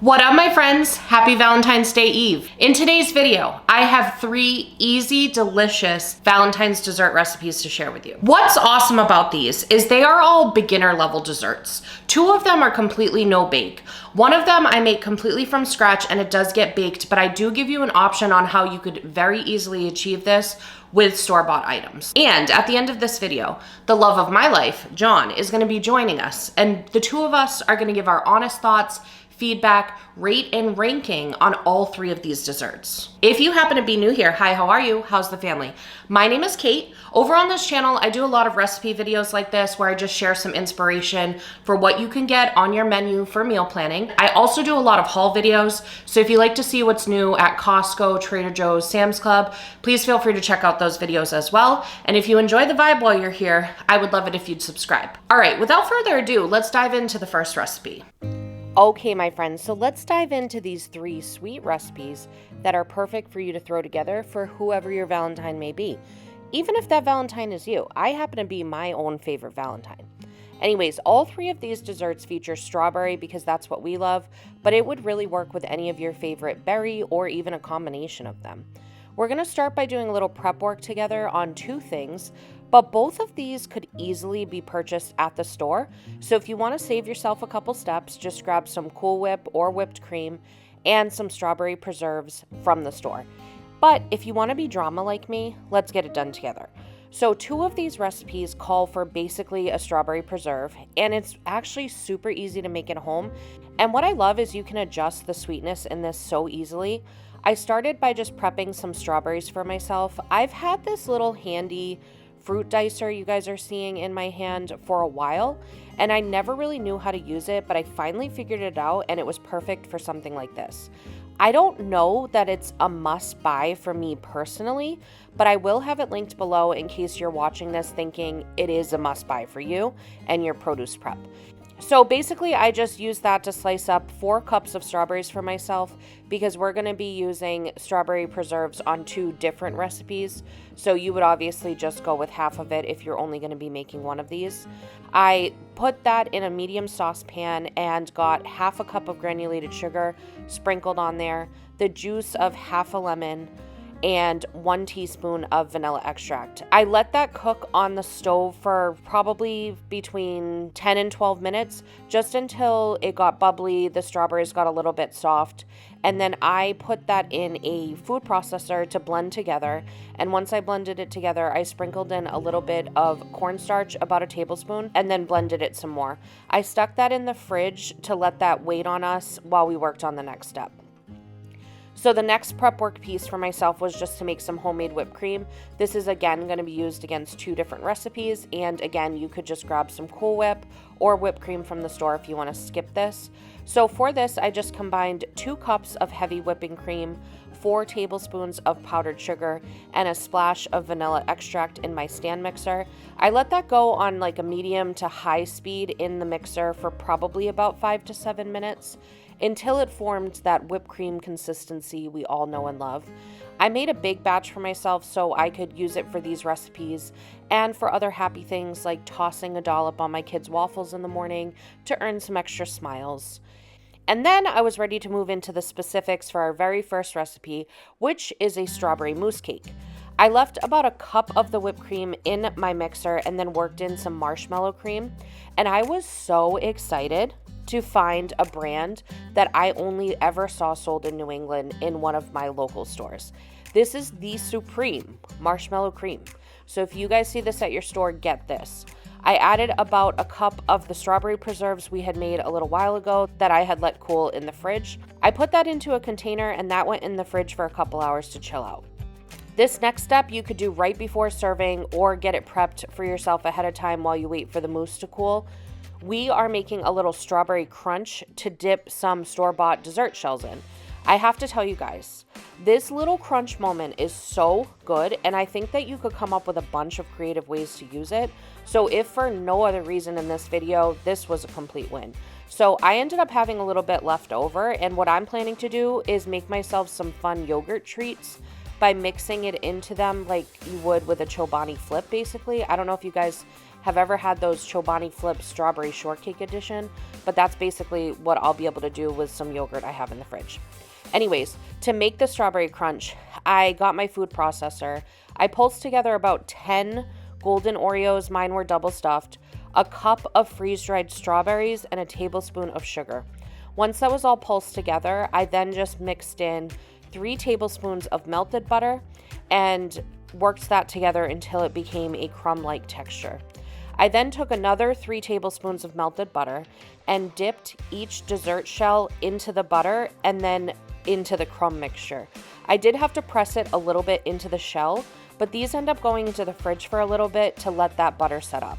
What up, my friends? Happy Valentine's Day Eve. In today's video, I have 3 easy, delicious Valentine's dessert recipes to share with you. What's awesome about these is they are all beginner level desserts. 2 of them are completely no bake. One of them I make completely from scratch and it does get baked, but I do give you an option on how you could very easily achieve this with store-bought items. And at the end of this video, the love of my life, John, is gonna be joining us, and the 2 of us are gonna give our honest thoughts, feedback, rate, and ranking on all 3 of these desserts. If you happen to be new here, hi, how are you? How's the family? My name is Kate. Over on this channel, I do a lot of recipe videos like this where I just share some inspiration for what you can get on your menu for meal planning. I also do a lot of haul videos, so if you like to see what's new at Costco, Trader Joe's, Sam's Club, please feel free to check out those videos as well. And if you enjoy the vibe while you're here, I would love it if you'd subscribe. All right, without further ado, let's dive into the first recipe. Okay, my friends, so let's dive into these 3 sweet recipes that are perfect for you to throw together for whoever your Valentine may be. Even if that Valentine is you, I happen to be my own favorite Valentine. Anyways, all 3 of these desserts feature strawberry because that's what we love, but it would really work with any of your favorite berry or even a combination of them. We're going to start by doing a little prep work together on 2 things, but both of these could easily be purchased at the store. So if you want to save yourself a couple steps, just grab some Cool Whip or whipped cream and some strawberry preserves from the store. But if you want to be drama like me, let's get it done together. So 2 of these recipes call for basically a strawberry preserve, and it's actually super easy to make at home. And what I love is you can adjust the sweetness in this so easily. I started by just prepping some strawberries for myself. I've had this little handy fruit dicer you guys are seeing in my hand for a while, and I never really knew how to use it, but I finally figured it out and it was perfect for something like this. I don't know that it's a must buy for me personally, but I will have it linked below in case you're watching this thinking it is a must buy for you and your produce prep. So basically, I just used that to slice up 4 cups of strawberries for myself because we're going to be using strawberry preserves on 2 different recipes. So you would obviously just go with half of it if you're only going to be making one of these. I put that in a medium saucepan and got half a cup of granulated sugar sprinkled on there, the juice of half a lemon, and 1 teaspoon of vanilla extract. I let that cook on the stove for probably between 10 and 12 minutes, just until it got bubbly, the strawberries got a little bit soft, and then I put that in a food processor to blend together. And once I blended it together, I sprinkled in a little bit of cornstarch, about a tablespoon, and then blended it some more. I stuck that in the fridge to let that wait on us while we worked on the next step. So the next prep work piece for myself was just to make some homemade whipped cream. This is again going to be used against 2 different recipes, and again you could just grab some Cool Whip or whipped cream from the store if you want to skip this. So for this, I just combined 2 cups of heavy whipping cream, 4 tablespoons of powdered sugar, and a splash of vanilla extract in my stand mixer. I let that go on like a medium to high speed in the mixer for probably about 5 to 7 minutes. Until it formed that whipped cream consistency we all know and love. I made a big batch for myself so I could use it for these recipes and for other happy things like tossing a dollop on my kids' waffles in the morning to earn some extra smiles. And then I was ready to move into the specifics for our very first recipe, which is a strawberry mousse cake. I left about a cup of the whipped cream in my mixer and then worked in some marshmallow cream. And I was so excited to find a brand that I only ever saw sold in New England in one of my local stores. This is the Supreme Marshmallow Cream. So if you guys see this at your store, get this. I added about a cup of the strawberry preserves we had made a little while ago that I had let cool in the fridge. I put that into a container and that went in the fridge for a couple hours to chill out. This next step you could do right before serving or get it prepped for yourself ahead of time while you wait for the mousse to cool. We are making a little strawberry crunch to dip some store-bought dessert shells in. I have to tell you guys, this little crunch moment is so good, and I think that you could come up with a bunch of creative ways to use it. So if for no other reason in this video, this was a complete win. So I ended up having a little bit left over, and what I'm planning to do is make myself some fun yogurt treats by mixing it into them like you would with a Chobani flip, basically. I don't know if you guys have ever had those Chobani Flip strawberry shortcake edition, but that's basically what I'll be able to do with some yogurt I have in the fridge. Anyways, to make the strawberry crunch, I got my food processor. I pulsed together about 10 golden Oreos, mine were double stuffed, a cup of freeze-dried strawberries, and a tablespoon of sugar. Once that was all pulsed together, I then just mixed in 3 tablespoons of melted butter and worked that together until it became a crumb-like texture. I then took another 3 tablespoons of melted butter and dipped each dessert shell into the butter and then into the crumb mixture. I did have to press it a little bit into the shell, but these end up going into the fridge for a little bit to let that butter set up.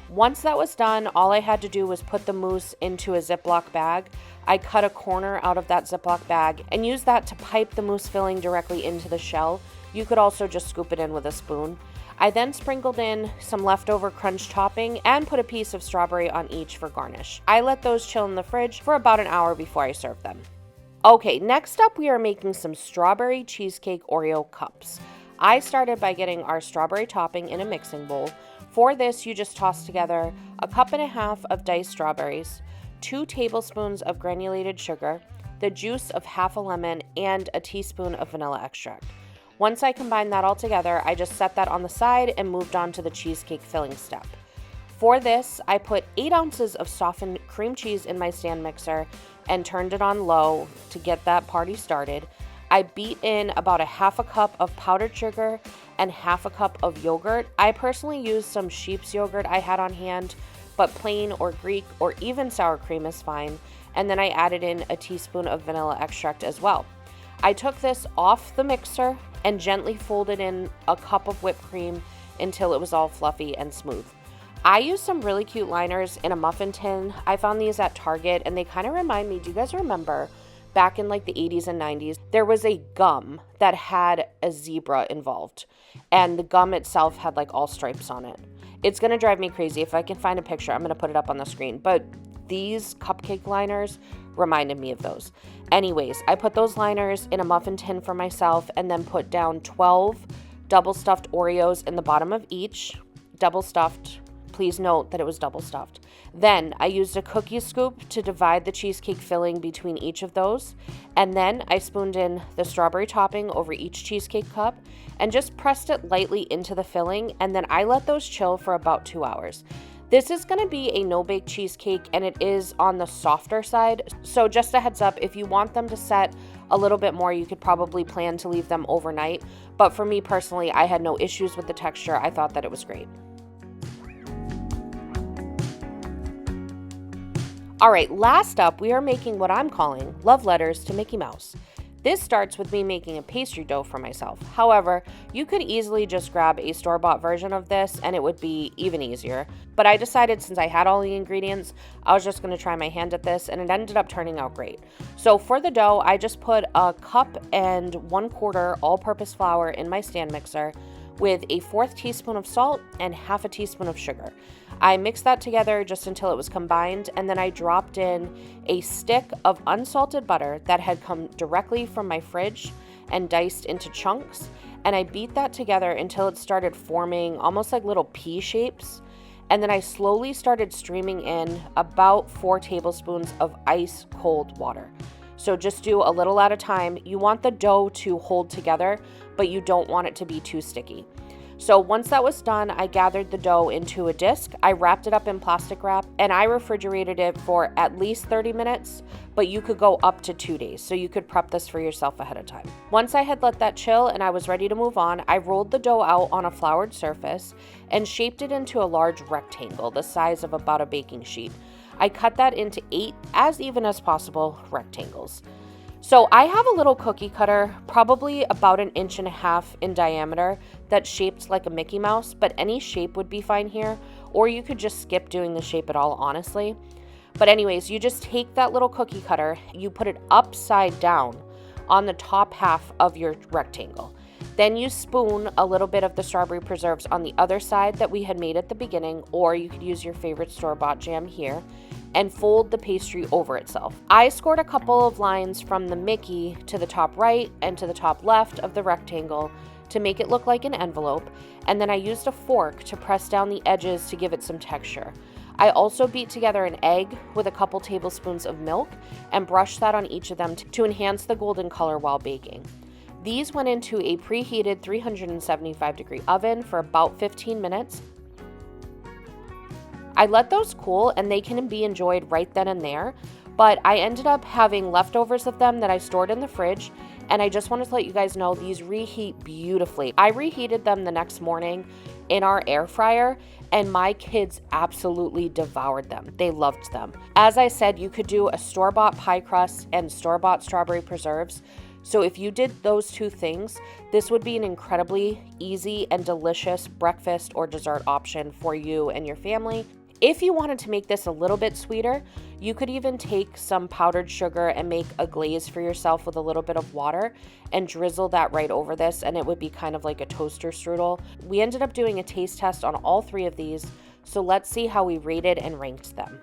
Once that was done, all I had to do was put the mousse into a Ziploc bag. I cut a corner out of that Ziploc bag and used that to pipe the mousse filling directly into the shell. You could also just scoop it in with a spoon. I then sprinkled in some leftover crunch topping and put a piece of strawberry on each for garnish. I let those chill in the fridge for about an hour before I served them. Okay, next up we are making some strawberry cheesecake Oreo cups. I started by getting our strawberry topping in a mixing bowl. For this, you just toss together a cup and a half of diced strawberries, 2 tablespoons of granulated sugar, the juice of half a lemon, and a teaspoon of vanilla extract. Once I combined that all together, I just set that on the side and moved on to the cheesecake filling step. For this, I put 8 ounces of softened cream cheese in my stand mixer and turned it on low to get that party started. I beat in about a half a cup of powdered sugar and half a cup of yogurt. I personally used some sheep's yogurt I had on hand, but plain or Greek or even sour cream is fine. And then I added in a teaspoon of vanilla extract as well. I took this off the mixer and gently folded in a cup of whipped cream until it was all fluffy and smooth. I used some really cute liners in a muffin tin. I found these at Target and they kind of remind me, do you guys remember back in like the 80s and 90s, there was a gum that had a zebra involved and the gum itself had like all stripes on it. It's going to drive me crazy. If I can find a picture, I'm going to put it up on the screen. But these cupcake liners reminded me of those. Anyways, I put those liners in a muffin tin for myself and then put down 12 double stuffed Oreos in the bottom of each. Double stuffed. Please note that it was double stuffed. Then I used a cookie scoop to divide the cheesecake filling between each of those. And then I spooned in the strawberry topping over each cheesecake cup and just pressed it lightly into the filling. And then I let those chill for about 2 hours. This is going to be a no-bake cheesecake and it is on the softer side. So just a heads up, if you want them to set a little bit more, you could probably plan to leave them overnight. But for me personally, I had no issues with the texture. I thought that it was great. All right, last up, we are making what I'm calling love letters to Mickey Mouse. This starts with me making a pastry dough for myself. However, you could easily just grab a store-bought version of this and it would be even easier. But I decided since I had all the ingredients, I was just going to try my hand at this and it ended up turning out great. So for the dough, I just put a cup and 1/4 all-purpose flour in my stand mixer with a 1/4 teaspoon of salt and half a teaspoon of sugar. I mixed that together just until it was combined, and then I dropped in a stick of unsalted butter that had come directly from my fridge and diced into chunks, and I beat that together until it started forming almost like little pea shapes, and then I slowly started streaming in about 4 tablespoons of ice cold water. So just do a little at a time. You want the dough to hold together, but you don't want it to be too sticky. So once that was done, I gathered the dough into a disc, I wrapped it up in plastic wrap, and I refrigerated it for at least 30 minutes, but you could go up to 2 days, so you could prep this for yourself ahead of time. Once I had let that chill and I was ready to move on, I rolled the dough out on a floured surface and shaped it into a large rectangle the size of about a baking sheet. I cut that into 8 as even as possible rectangles. So I have a little cookie cutter, probably about 1.5 inches in diameter, that's shaped like a Mickey Mouse, but any shape would be fine here, or you could just skip doing the shape at all, honestly. But anyways, you just take that little cookie cutter, you put it upside down on the top half of your rectangle. Then you spoon a little bit of the strawberry preserves on the other side that we had made at the beginning, or you could use your favorite store-bought jam here, and fold the pastry over itself. I scored a couple of lines from the Mickey to the top right and to the top left of the rectangle to make it look like an envelope, and then I used a fork to press down the edges to give it some texture. I also beat together an egg with a couple tablespoons of milk and brushed that on each of them to enhance the golden color while baking. These went into a preheated 375-degree oven for about 15 minutes. I let those cool and they can be enjoyed right then and there, but I ended up having leftovers of them that I stored in the fridge, and I just wanted to let you guys know these reheat beautifully. I reheated them the next morning in our air fryer, and my kids absolutely devoured them. They loved them. As I said, you could do a store-bought pie crust and store-bought strawberry preserves. So if you did those two things, this would be an incredibly easy and delicious breakfast or dessert option for you and your family. If you wanted to make this a little bit sweeter, you could even take some powdered sugar and make a glaze for yourself with a little bit of water and drizzle that right over this, and it would be kind of like a toaster strudel. We ended up doing a taste test on all three of these, so let's see how we rated and ranked them.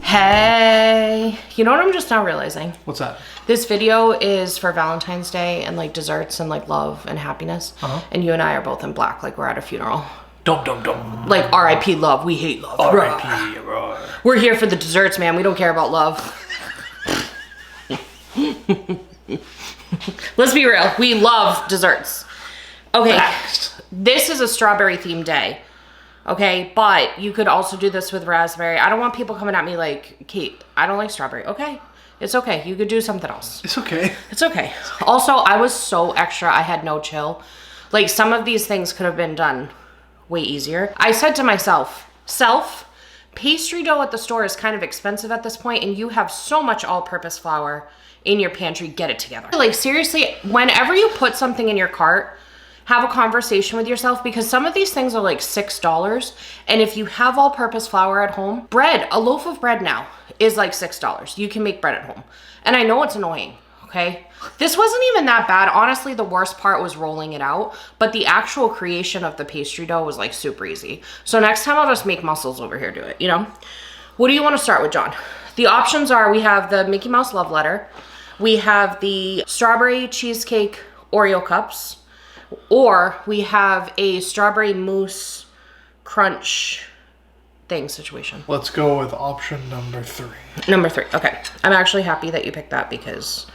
Hey, you know what I'm just now realizing? What's that? This video is for Valentine's Day and like desserts and like love and happiness. And you and I are both in black, like we're at a funeral. Dum. Like R.I.P. love, we hate love. R.I.P. We're here for the desserts, man. We don't care about love. Let's be real. We love desserts. Okay, this is a strawberry themed day. Okay, but you could also do this with raspberry. I don't want people coming at me like, Kate, I don't like strawberry. Okay, it's okay. You could do something else. It's okay. It's okay. Also, I was so extra. I had no chill. Like some of these things could have been done way easier. I said to myself, pastry dough at the store is kind of expensive at this point, and you have so much all-purpose flour in your pantry, get it together. Like seriously, whenever you put something in your cart, have a conversation with yourself, because some of these things are like $6. And if you have all-purpose flour at home, a loaf of bread now is like $6. You can make bread at home. And I know it's annoying, okay? This wasn't even that bad. Honestly, the worst part was rolling it out, but the actual creation of the pastry dough was like super easy. So next time I'll just make muscles over here do it, you know? What do you want to start with, John? The options are, we have the Mickey Mouse love letter. We have the strawberry cheesecake Oreo cups, or we have a strawberry mousse crunch thing situation. Let's go with option number 3. Number 3, okay. I'm actually happy that you picked that because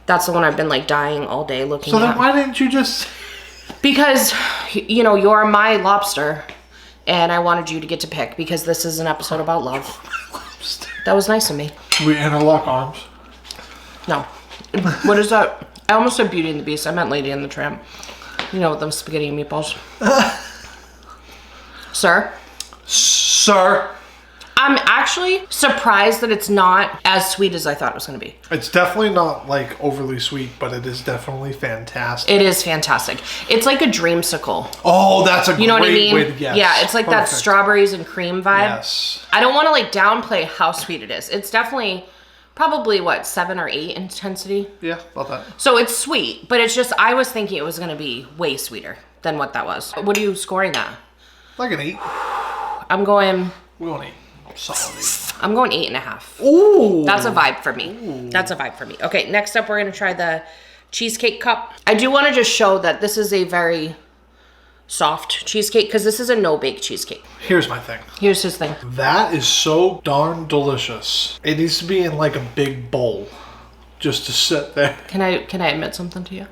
that's the one I've been like dying all day looking at. So then why didn't you just... Because, you know, you're my lobster and I wanted you to get to pick because this is an episode about love. Lobster. That was nice of me. We interlock arms? No. What is that? I almost said Beauty and the Beast. I meant Lady and the Tramp. You know, with them spaghetti and meatballs. Sir? I'm actually surprised that it's not as sweet as I thought it was going to be. It's definitely not like overly sweet, but it is definitely fantastic. It is fantastic. It's like a dreamsicle. Oh, that's a you know great what I mean? way to guess. Yeah, it's like that strawberries and cream vibe. Yes. I don't want to like downplay how sweet it is. It's definitely probably what, 7 or 8 intensity? Yeah, about that. So it's sweet, but it's just, I was thinking it was going to be way sweeter than what that was. What are you scoring that? Like an 8. I'm going... We're going 8. Solid 8. I'm going 8.5. Ooh. That's a vibe for me. Ooh. That's a vibe for me. Okay, next up we're going to try the cheesecake cup. I do want to just show that this is a very soft cheesecake because this is a no-bake cheesecake. Here's my thing. Here's his thing. That is so darn delicious. It needs to be in like a big bowl just to sit there. Can I admit something to you?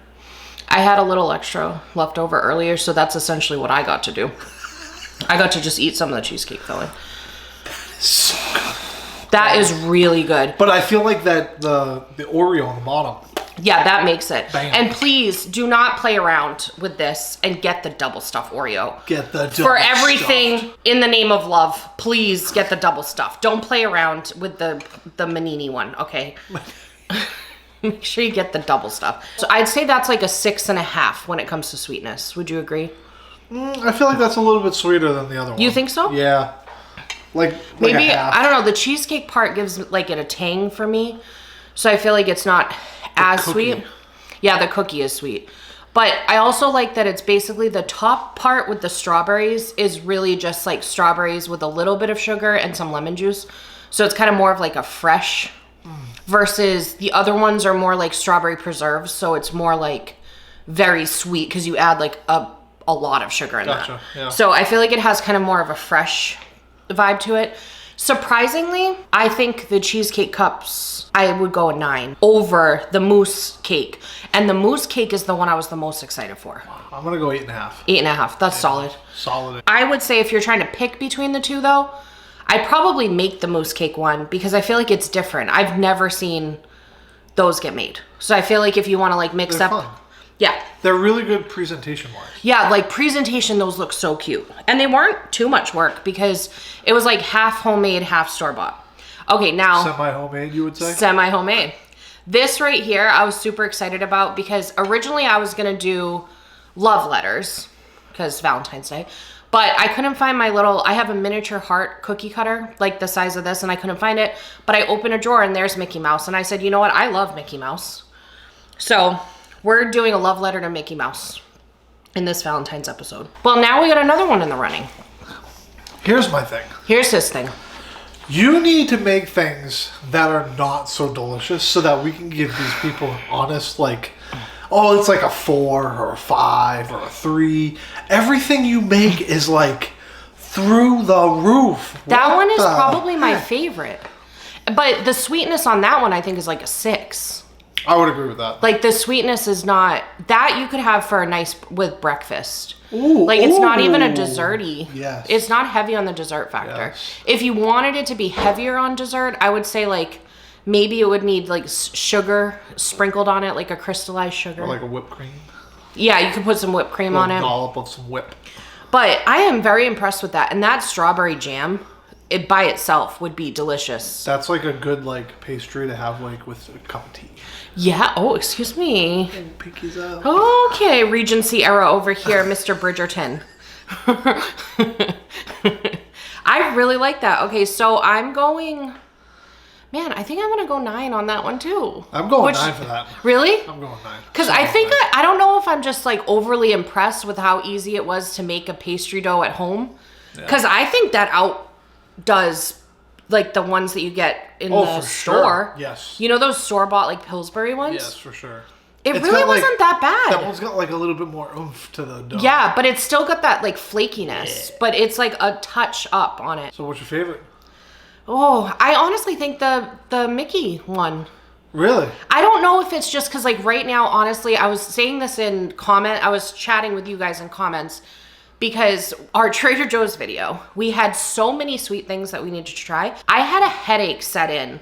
I had a little extra left over earlier, so that's essentially what I got to do. I got to just eat some of the cheesecake filling. So good. That is really good. But I feel like that the Oreo on the bottom. Yeah, that makes it. Bam. And please do not play around with this and get the double stuff Oreo. Get the double For everything stuffed. in the name of love, please get the double stuff. Don't play around with the Manini one, okay? Make sure you get the double stuff. So I'd say that's like a 6.5 when it comes to sweetness. Would you agree? I feel like that's a little bit sweeter than the other one. You think so? Yeah. Like maybe, a half. I don't know, the cheesecake part gives like it a tang for me. So I feel like it's not as sweet. Yeah, the cookie is sweet. But I also like that it's basically the top part with the strawberries is really just like strawberries with a little bit of sugar and some lemon juice. So it's kind of more of like a fresh versus the other ones are more like strawberry preserves. So it's more like very sweet because you add like a lot of sugar in that. Yeah. So I feel like it has kind of more of a fresh vibe to it. Surprisingly, I think the cheesecake cups, I would go a 9 over the mousse cake. And the mousse cake is the one I was the most excited for. I'm gonna go 8.5. 8.5, that's solid. Solid. I would say if you're trying to pick between the two though, I'd probably make the mousse cake one because I feel like it's different. I've never seen those get made. So I feel like if you want to like mix They're up. fun. Yeah. They're really good presentation wise. Yeah, like presentation, those look so cute. And they weren't too much work because it was like half homemade, half store-bought. Okay, now... Semi-homemade, you would say? Semi-homemade. This right here, I was super excited about because originally I was going to do love letters because Valentine's Day. But I couldn't find my little... I have a miniature heart cookie cutter, like the size of this, and I couldn't find it. But I opened a drawer and there's Mickey Mouse. And I said, you know what? I love Mickey Mouse. So... we're doing a love letter to Mickey Mouse in this Valentine's episode. Well, now we got another one in the running. Here's my thing. Here's his thing. You need to make things that are not so delicious so that we can give these people honest, like, oh, it's like a 4 or a 5 or a 3. Everything you make is like through the roof. That one is probably my favorite. But the sweetness on that one, I think, is like a 6. I would agree with that. Like the sweetness is not that you could have for a nice with breakfast. Ooh, like it's not even a desserty. Yes. It's not heavy on the dessert factor. Yes. If you wanted it to be heavier on dessert, I would say like maybe it would need like sugar sprinkled on it, like a crystallized sugar. Or like a whipped cream. Yeah, you could put some whipped cream on it. Dollop of some whip. But I am very impressed with that. And that strawberry jam, it by itself would be delicious. That's like a good like pastry to have like with a cup of tea. Yeah. Oh, excuse me. Oh, pinkies up. Okay, Regency era over here, Mr. Bridgerton. I really like that. Okay, so I'm going... Man, I think I'm going to go 9 on that one too. I'm going 9 for that. Really? I'm going 9. Because I think I don't know if I'm just like overly impressed with how easy it was to make a pastry dough at home. Because I think that outdoes like the ones that you get in the store. Sure. Yes. You know those store-bought like Pillsbury ones? Yes, for sure. It's really wasn't that bad. That one's got like a little bit more oomph to the dough. Yeah, but it's still got that like flakiness. Yeah. But it's like a touch up on it. So what's your favorite? Oh, I honestly think the Mickey one. Really? I don't know if it's just because like right now, honestly, I was saying this in comment. I was chatting with you guys in comments. Because our Trader Joe's video, we had so many sweet things that we needed to try. I had a headache set in,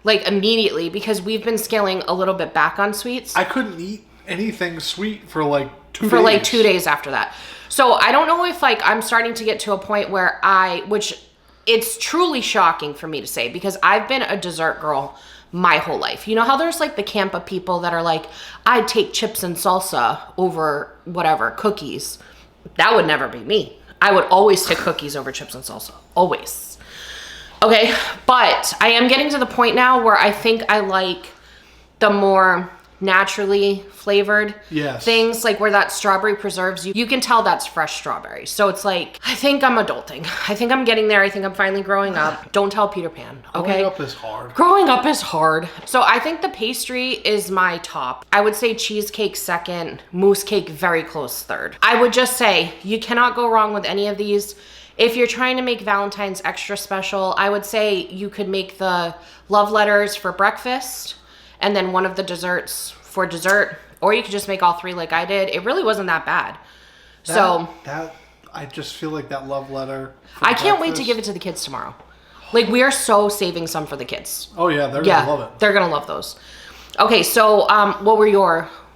like immediately, because we've been scaling a little bit back on sweets. I couldn't eat anything sweet for like 2 days. For like 2 days after that. So I don't know if like I'm starting to get to a point where which it's truly shocking for me to say, because I've been a dessert girl my whole life. You know how there's like the camp of people that are like, I'd take chips and salsa over whatever, cookies. That would never be me. I would always take cookies over chips and salsa. Always. Okay, but I am getting to the point now where I think I like the more naturally flavored things, like where that strawberry preserves you can tell that's fresh strawberry. So it's like, I think I'm adulting. I think I'm getting there. I think I'm finally growing up. Don't tell Peter Pan, okay? Growing up is hard. Growing up is hard. So I think the pastry is my top. I would say cheesecake second, mousse cake very close third. I would just say you cannot go wrong with any of these. If you're trying to make Valentine's extra special, I would say you could make the love letters for breakfast and then one of the desserts for dessert, or you could just make all 3 like I did. It really wasn't that bad. I just feel like that love letter. I can't wait to give it to the kids tomorrow. Like we are so saving some for the kids. Oh yeah, they're gonna love it. They're gonna love those. Okay, so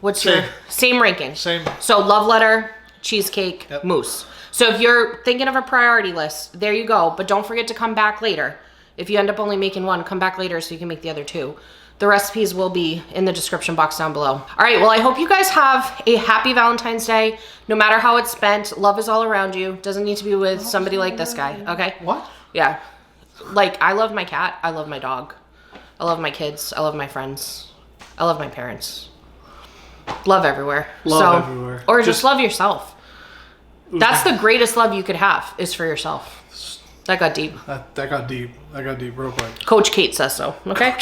what's your same ranking? Same. So love letter, cheesecake, mousse. So if you're thinking of a priority list, there you go. But don't forget to come back later. If you end up only making one, come back later so you can make the other 2. The recipes will be in the description box down below. All right, well, I hope you guys have a happy Valentine's Day. No matter how it's spent, love is all around you. Doesn't need to be with somebody like this guy, okay? What? Yeah. Like, I love my cat. I love my dog. I love my kids. I love my friends. I love my parents. Love everywhere. Love everywhere. Or just love yourself. That's the greatest love you could have, is for yourself. That got deep. That got deep. That got deep real quick. Coach Kate says so, okay?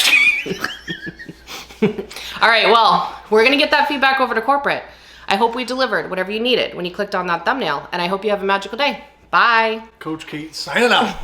All right, well, we're going to get that feedback over to corporate. I hope we delivered whatever you needed when you clicked on that thumbnail, and I hope you have a magical day. Bye. Coach Kate signing out.